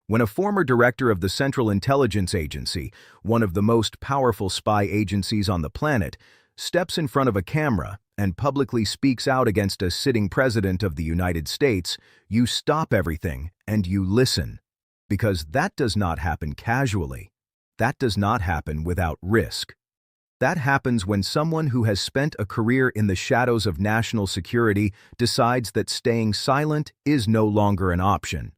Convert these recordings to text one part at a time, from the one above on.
When a former director of the Central Intelligence Agency, one of the most powerful spy agencies on the planet, steps in front of a camera and publicly speaks out against a sitting president of the United States, you stop everything and you listen. Because that does not happen casually. That does not happen without risk. That happens when someone who has spent a career in the shadows of national security decides that staying silent is no longer an option.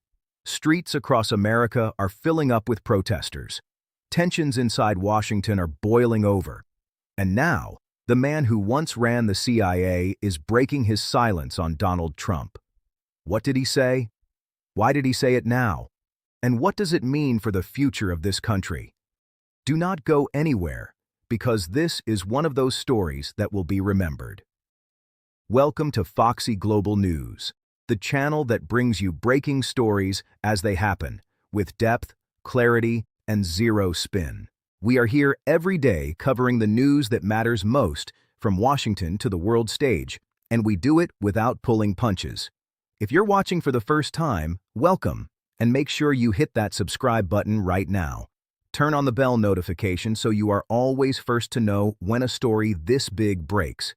Streets across America are filling up with protesters. Tensions inside Washington are boiling over. And now, the man who once ran the CIA is breaking his silence on Donald Trump. What did he say? Why did he say it now? And what does it mean for the future of this country? Do not go anywhere, because this is one of those stories that will be remembered. Welcome to Foxy Global News, the channel that brings you breaking stories as they happen, with depth, clarity, and zero spin. We are here every day covering the news that matters most, from Washington to the world stage, and we do it without pulling punches. If you're watching for the first time, welcome, and make sure you hit that subscribe button right now. Turn on the bell notification so you are always first to know when a story this big breaks.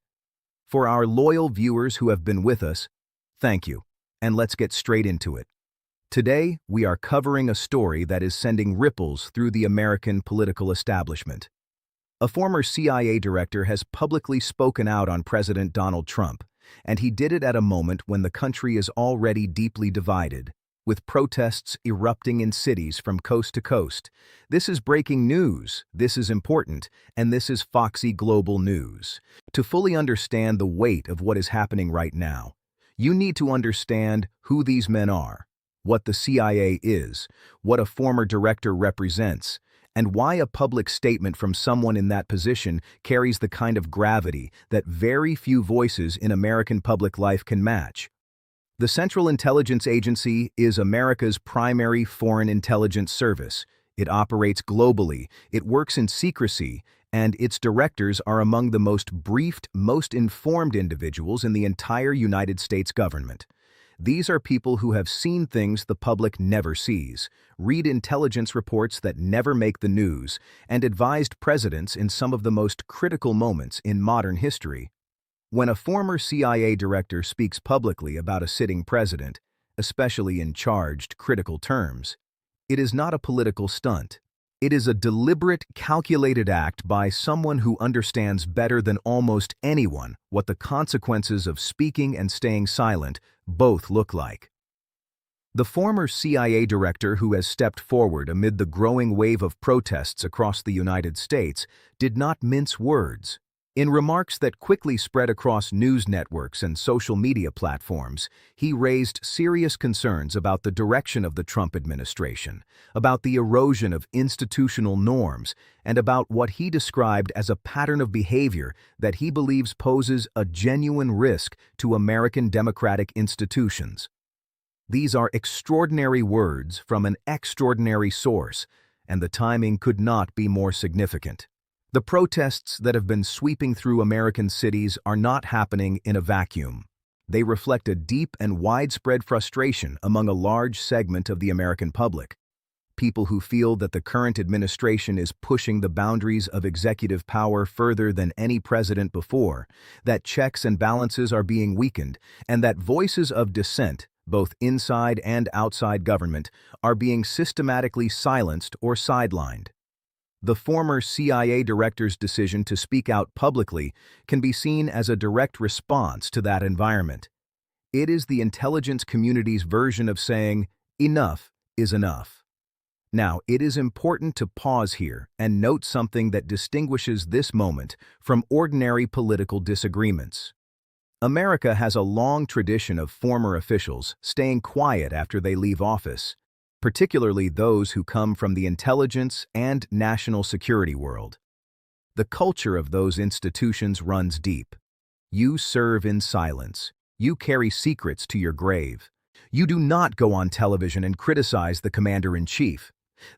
For our loyal viewers who have been with us, thank you, and let's get straight into it. Today, we are covering a story that is sending ripples through the American political establishment. A former CIA director has publicly spoken out on President Donald Trump, and he did it at a moment when the country is already deeply divided, with protests erupting in cities from coast to coast. This is breaking news, this is important, and this is Foxy Global News. To fully understand the weight of what is happening right now, you need to understand who these men are, what the CIA is, what a former director represents, and why a public statement from someone in that position carries the kind of gravity that very few voices in American public life can match. The Central Intelligence Agency is America's primary foreign intelligence service. It operates globally, it works in secrecy, and its directors are among the most briefed, most informed individuals in the entire United States government. These are people who have seen things the public never sees, read intelligence reports that never make the news, and advised presidents in some of the most critical moments in modern history. When a former CIA director speaks publicly about a sitting president, especially in charged, critical terms, it is not a political stunt. It is a deliberate, calculated act by someone who understands better than almost anyone what the consequences of speaking and staying silent both look like. The former CIA director who has stepped forward amid the growing wave of protests across the United States did not mince words. In remarks that quickly spread across news networks and social media platforms, he raised serious concerns about the direction of the Trump administration, about the erosion of institutional norms, and about what he described as a pattern of behavior that he believes poses a genuine risk to American democratic institutions. These are extraordinary words from an extraordinary source, and the timing could not be more significant. The protests that have been sweeping through American cities are not happening in a vacuum. They reflect a deep and widespread frustration among a large segment of the American public. People who feel that the current administration is pushing the boundaries of executive power further than any president before, that checks and balances are being weakened, and that voices of dissent, both inside and outside government, are being systematically silenced or sidelined. The former CIA director's decision to speak out publicly can be seen as a direct response to that environment. It is the intelligence community's version of saying, enough is enough. Now, it is important to pause here and note something that distinguishes this moment from ordinary political disagreements. America has a long tradition of former officials staying quiet after they leave office, particularly those who come from the intelligence and national security world. The culture of those institutions runs deep. You serve in silence. You carry secrets to your grave. You do not go on television and criticize the commander-in-chief.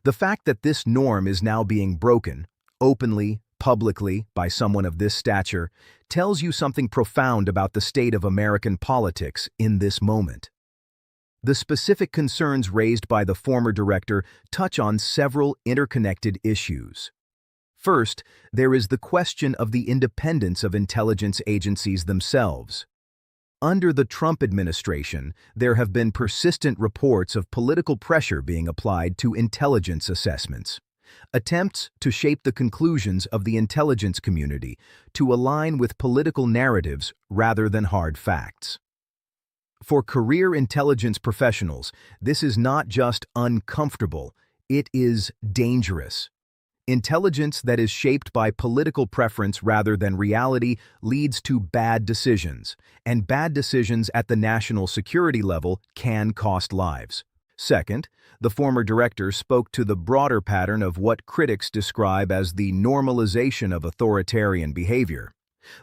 The fact that this norm is now being broken, openly, publicly, by someone of this stature, tells you something profound about the state of American politics in this moment. The specific concerns raised by the former director touch on several interconnected issues. First, there is the question of the independence of intelligence agencies themselves. Under the Trump administration, there have been persistent reports of political pressure being applied to intelligence assessments. Attempts to shape the conclusions of the intelligence community to align with political narratives rather than hard facts. For career intelligence professionals, this is not just uncomfortable, it is dangerous. Intelligence that is shaped by political preference rather than reality leads to bad decisions, and bad decisions at the national security level can cost lives. Second, the former director spoke to the broader pattern of what critics describe as the normalization of authoritarian behavior.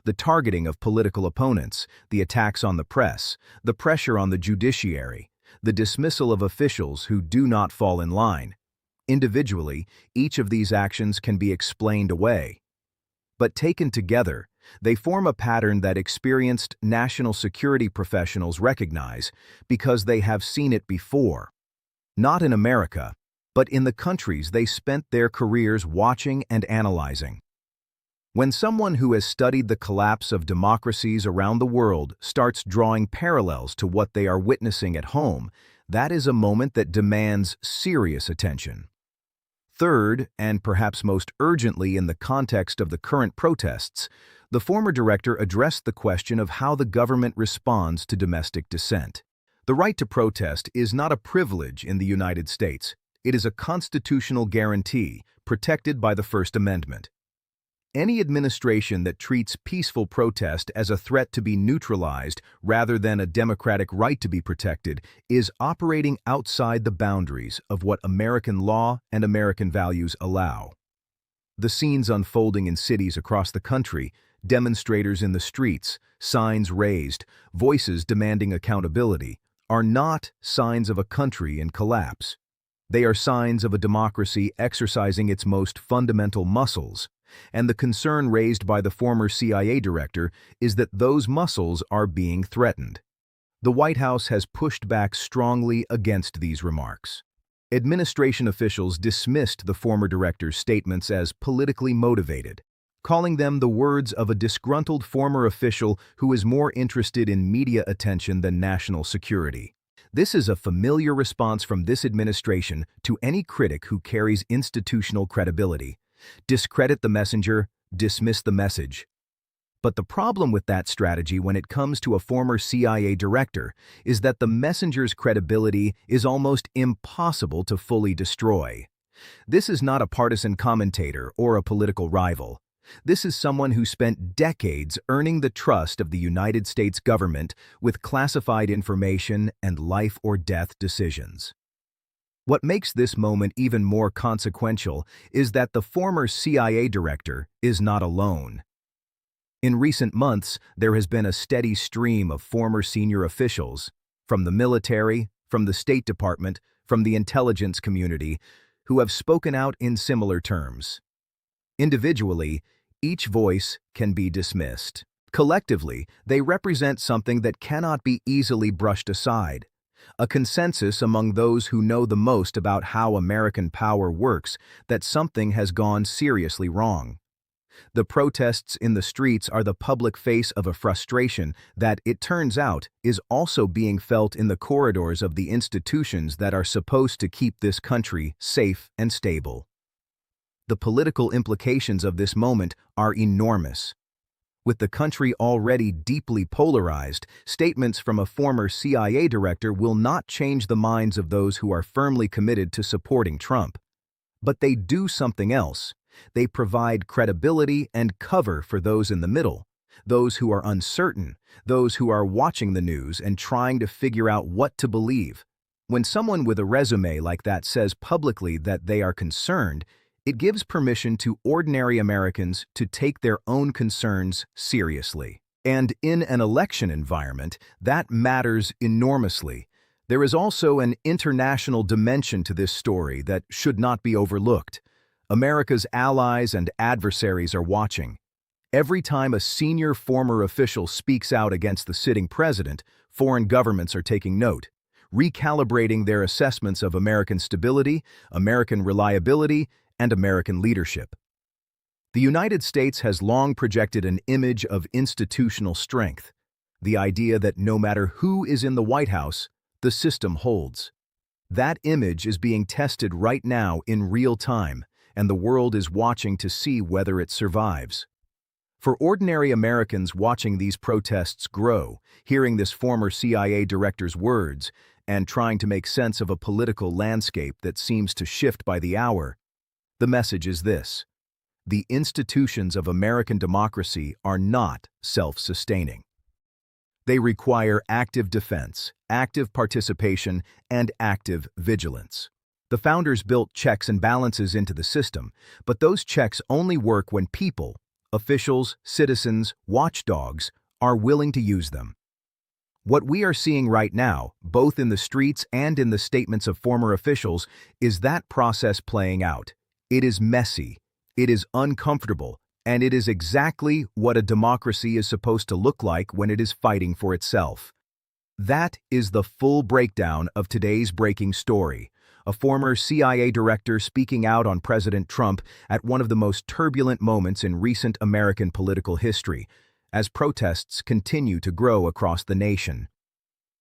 The targeting of political opponents, the attacks on the press, the pressure on the judiciary, the dismissal of officials who do not fall in line. Individually, each of these actions can be explained away. But taken together, they form a pattern that experienced national security professionals recognize because they have seen it before. Not in America, but in the countries they spent their careers watching and analyzing. When someone who has studied the collapse of democracies around the world starts drawing parallels to what they are witnessing at home, that is a moment that demands serious attention. Third, and perhaps most urgently in the context of the current protests, the former director addressed the question of how the government responds to domestic dissent. The right to protest is not a privilege in the United States. It is a constitutional guarantee protected by the First Amendment. Any administration that treats peaceful protest as a threat to be neutralized rather than a democratic right to be protected is operating outside the boundaries of what American law and American values allow. The scenes unfolding in cities across the country, demonstrators in the streets, signs raised, voices demanding accountability, are not signs of a country in collapse. They are signs of a democracy exercising its most fundamental muscles. And the concern raised by the former CIA director is that those muscles are being threatened. The White House has pushed back strongly against these remarks. Administration officials dismissed the former director's statements as politically motivated, calling them the words of a disgruntled former official who is more interested in media attention than national security. This is a familiar response from this administration to any critic who carries institutional credibility. Discredit the messenger, dismiss the message. But the problem with that strategy when it comes to a former CIA director is that the messenger's credibility is almost impossible to fully destroy. This is not a partisan commentator or a political rival. This is someone who spent decades earning the trust of the United States government with classified information and life-or-death decisions. What makes this moment even more consequential is that the former CIA director is not alone. In recent months, there has been a steady stream of former senior officials, from the military, from the State Department, from the intelligence community, who have spoken out in similar terms. Individually, each voice can be dismissed. Collectively, they represent something that cannot be easily brushed aside. A consensus among those who know the most about how American power works that something has gone seriously wrong. The protests in the streets are the public face of a frustration that, it turns out, is also being felt in the corridors of the institutions that are supposed to keep this country safe and stable. The political implications of this moment are enormous. With the country already deeply polarized, statements from a former CIA director will not change the minds of those who are firmly committed to supporting Trump. But they do something else. They provide credibility and cover for those in the middle, those who are uncertain, those who are watching the news and trying to figure out what to believe. When someone with a resume like that says publicly that they are concerned, it gives permission to ordinary Americans to take their own concerns seriously. And in an election environment, that matters enormously. There is also an international dimension to this story that should not be overlooked. America's allies and adversaries are watching. Every time a senior former official speaks out against the sitting president, foreign governments are taking note. recalibrating their assessments of American stability, American reliability, and American leadership. The United States has long projected an image of institutional strength, the idea that no matter who is in the White House, the system holds. That image is being tested right now in real time, and the world is watching to see whether it survives. For ordinary Americans watching these protests grow, hearing this former CIA director's words, and trying to make sense of a political landscape that seems to shift by the hour, the message is this: the institutions of American democracy are not self-sustaining. They require active defense, active participation, and active vigilance. The founders built checks and balances into the system, but those checks only work when people, officials, citizens, watchdogs, are willing to use them. What we are seeing right now, both in the streets and in the statements of former officials, is that process playing out. It is messy, it is uncomfortable, and it is exactly what a democracy is supposed to look like when it is fighting for itself. That is the full breakdown of today's breaking story. A former CIA director speaking out on President Trump at one of the most turbulent moments in recent American political history, as protests continue to grow across the nation.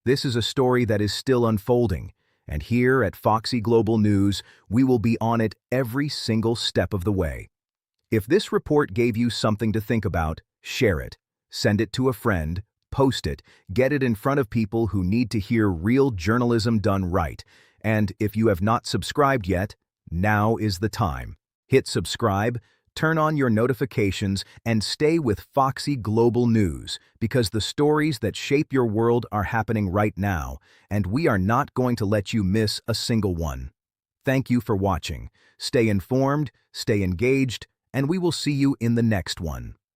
This is a story that is still unfolding, and here at Foxy Global News, we will be on it every single step of the way. If this report gave you something to think about, share it. Send it to a friend, post it, get it in front of people who need to hear real journalism done right. And if you have not subscribed yet, now is the time. Hit subscribe, turn on your notifications, and stay with Foxy Global News, because the stories that shape your world are happening right now, and we are not going to let you miss a single one. Thank you for watching. Stay informed, stay engaged, and we will see you in the next one.